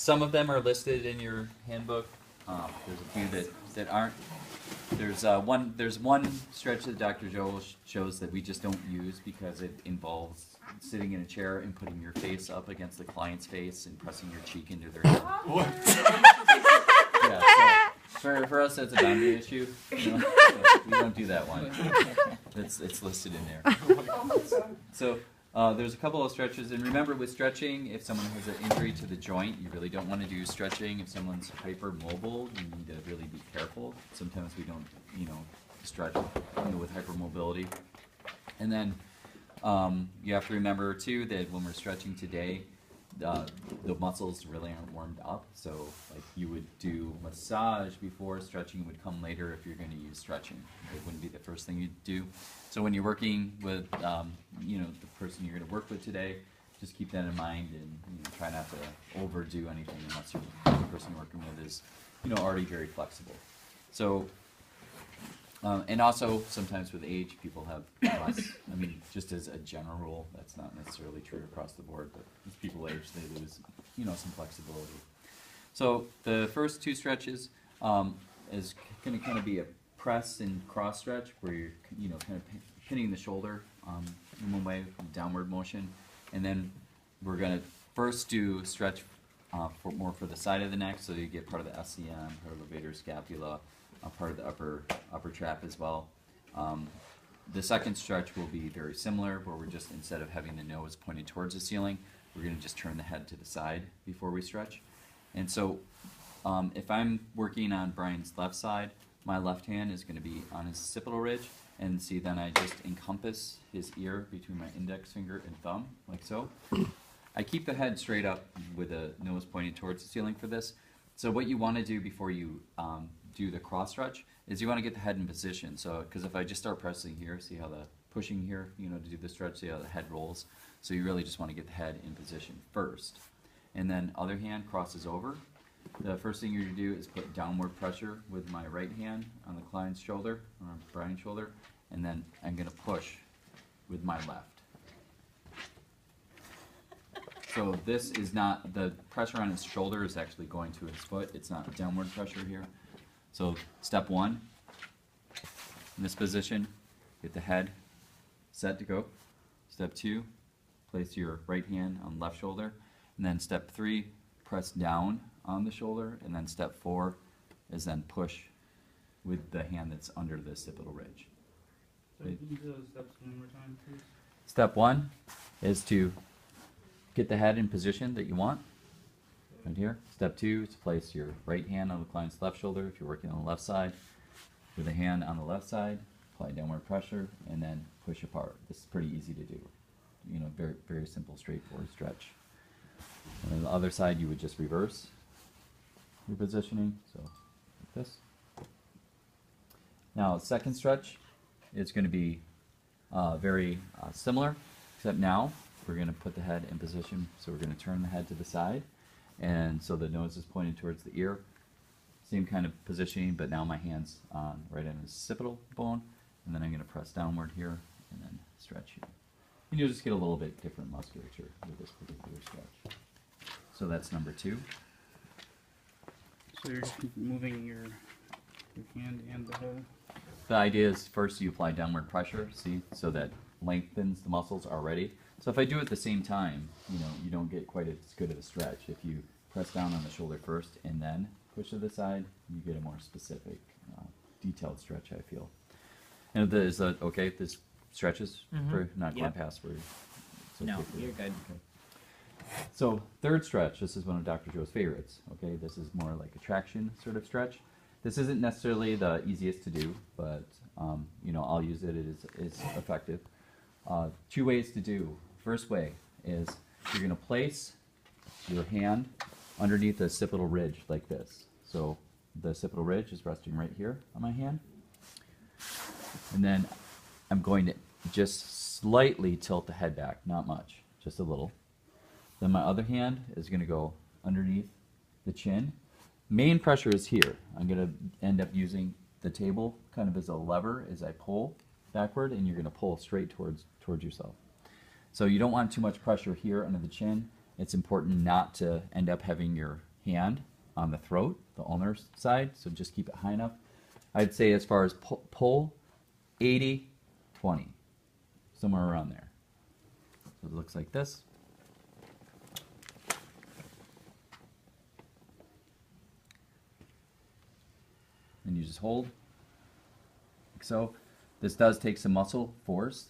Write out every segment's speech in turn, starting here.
some of them are listed in your handbook. There's a few that aren't. There's one stretch that Dr. Joe shows that we just don't use because it involves sitting in a chair and putting your face up against the client's face and pressing your cheek into their head. Yeah, so for us that's a boundary issue. You know? So we don't do that one. It's listed in there. So there's a couple of stretches, and remember with stretching, if someone has an injury to the joint, you really don't want to do stretching. If someone's hypermobile, you need to really be careful. Sometimes we don't, stretch with hypermobility. And then you have to remember too that when we're stretching today, the muscles really aren't warmed up. So like you would do massage before, stretching would come later if you're going to use stretching. It wouldn't be the first thing you'd do. So when you're working with the person you're going to work with today, just keep that in mind and try not to overdo anything unless the person you're working with is already very flexible. So and also sometimes with age people have less. I mean, just as a general rule, that's not necessarily true across the board, but as people age they lose some flexibility. So the first two stretches is going to kind of be a press and cross stretch where you're kind of pinning the shoulder in one way, downward motion, and then we're going to first do stretch more for the side of the neck, so you get part of the SCM, part of the levator scapula, part of the upper trap as well. The second stretch will be very similar, where we're just, instead of having the nose pointed towards the ceiling, we're going to just turn the head to the side before we stretch. And so if I'm working on Brian's left side, my left hand is going to be on his occipital ridge, and see, then I just encompass his ear between my index finger and thumb, like so. I keep the head straight up with the nose pointing towards the ceiling for this. So what you want to do before you do the cross stretch is you want to get the head in position. So, because if I just start pressing here, see how the pushing here, to do the stretch, see how the head rolls. So you really just want to get the head in position first. And then other hand crosses over. The first thing you're going to do is put downward pressure with my right hand on the client's shoulder, or Brian's shoulder, and then I'm going to push with my left. So this is not, the pressure on his shoulder is actually going to his foot. It's not downward pressure here. So step one, in this position, get the head set to go. Step two, place your right hand on left shoulder. And then step three, press down on the shoulder. And then step four is then push with the hand that's under the occipital ridge. So can you do those steps one more time, please? Step one is to get the head in position that you want, right here. Step two is to place your right hand on the client's left shoulder if you're working on the left side, with a hand on the left side, apply downward pressure, and then push apart. This is pretty easy to do. Very, very simple, straightforward stretch. And on the other side, you would just reverse your positioning, so like this. Now, second stretch is going to be very similar, except now we're going to put the head in position. So we're going to turn the head to the side, and so the nose is pointing towards the ear. Same kind of positioning, but now my hand's right on his occipital bone, and then I'm going to press downward here and then stretch here. And you'll just get a little bit different musculature with this particular stretch. So that's number two. So you're just moving your hand and the head. The idea is first you apply downward pressure, see, so that lengthens the muscles already. So if I do it at the same time, you don't get quite as good of a stretch. If you press down on the shoulder first and then push to the side, you get a more specific, detailed stretch, I feel. And is that okay? This stretches for not going past where No, you're good. Okay. So third stretch, this is one of Dr. Joe's favorites. Okay, this is more like a traction sort of stretch. This isn't necessarily the easiest to do, but I'll use it. It is effective. Two ways to do. First way is you're going to place your hand underneath the occipital ridge like this. So the occipital ridge is resting right here on my hand. And then I'm going to just slightly tilt the head back, not much, just a little. Then my other hand is going to go underneath the chin. Main pressure is here. I'm going to end up using the table kind of as a lever as I pull backward, and you're going to pull straight towards yourself. So you don't want too much pressure here under the chin. It's important not to end up having your hand on the throat, the ulnar side, so just keep it high enough. I'd say as far as pull, 80, 20, somewhere around there. So it looks like this. And you just hold, like so. This does take some muscle force.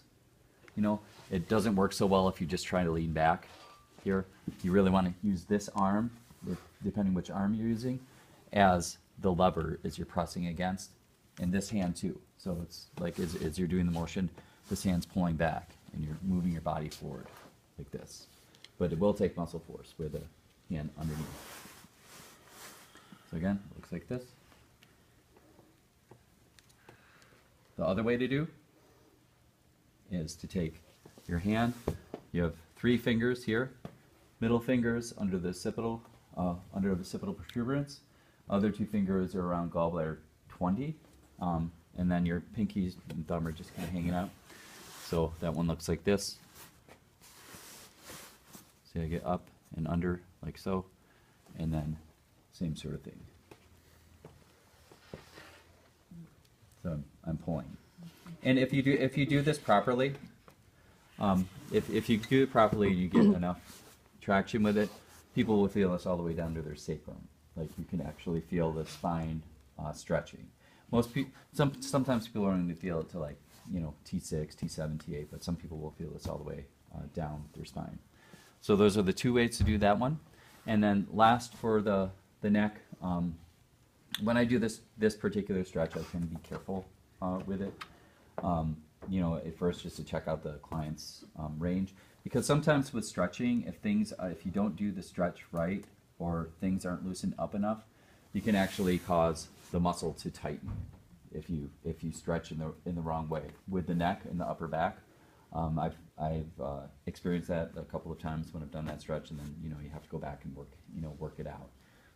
You know, it doesn't work so well if you just try to lean back here. You really want to use this arm, depending which arm you're using, as the lever as you're pressing against, and this hand too. So it's like as you're doing the motion, this hand's pulling back and you're moving your body forward like this. But it will take muscle force with the hand underneath. So again, it looks like this. The other way to do is to take your hand, you have 3 fingers here, middle fingers under the occipital protuberance, other 2 fingers are around gallbladder 20, and then your pinkies and thumb are just kind of hanging out. So that one looks like this. See, I get up and under like so, and then same sort of thing. So I'm pulling. And if you do this properly, if you do it properly, you get enough traction with it, people will feel this all the way down to their sacrum. Like you can actually feel the spine stretching. Most people, sometimes people only feel it to like, you know, T6, T7, T8, but some people will feel this all the way down their spine. So those are the 2 ways to do that one. And then last for the neck, when I do this particular stretch, I can be careful with it. You know, at first just to check out the client's range, because sometimes with stretching, if you don't do the stretch right or things aren't loosened up enough, you can actually cause the muscle to tighten if you stretch in the wrong way with the neck and the upper back. I've experienced that a couple of times when I've done that stretch, and then you know you have to go back and work it out.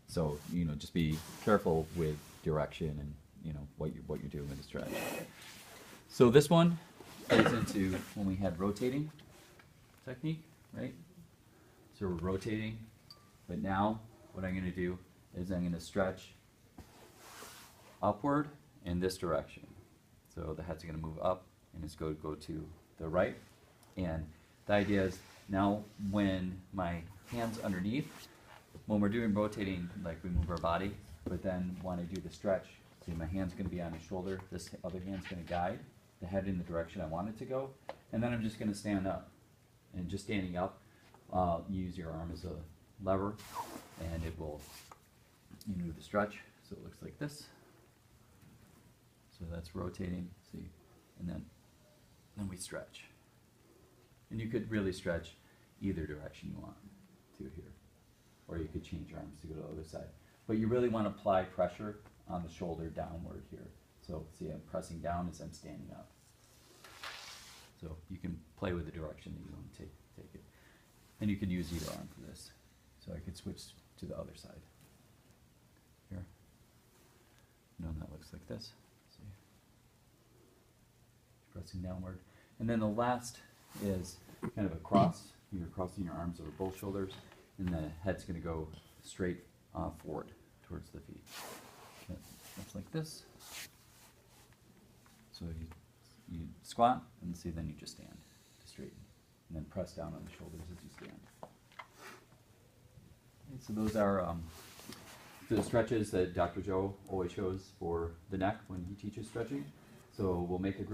So you know, just be careful with direction and you know what you're doing with the stretch. So this one plays into when we had rotating technique, right? So we're rotating, but now what I'm going to do is I'm going to stretch upward in this direction. So the head's going to move up and it's going to go to the right. And the idea is now when my hand's underneath, when we're doing rotating, like we move our body, but then when I do the stretch, see my hand's going to be on his shoulder, this other hand's going to guide the head in the direction I want it to go, and then I'm just going to stand up. And just standing up, use your arm as a lever, and it will do the stretch. So it looks like this. So that's rotating, see, and then we stretch. And you could really stretch either direction you want to here, or you could change your arms to go to the other side. But you really want to apply pressure on the shoulder downward here. So see, I'm pressing down as I'm standing up. So you can play with the direction that you want to take it. And you could use either arm for this. So I could switch to the other side. Here. And that looks like this. See? Pressing downward. And then the last is kind of a cross. You're crossing your arms over both shoulders, and the head's going to go straight forward towards the feet. Looks like this. So you squat, and see, then you just stand to straighten, and then press down on the shoulders as you stand. Okay, so those are the stretches that Dr. Joe always shows for the neck when he teaches stretching. So we'll make a group.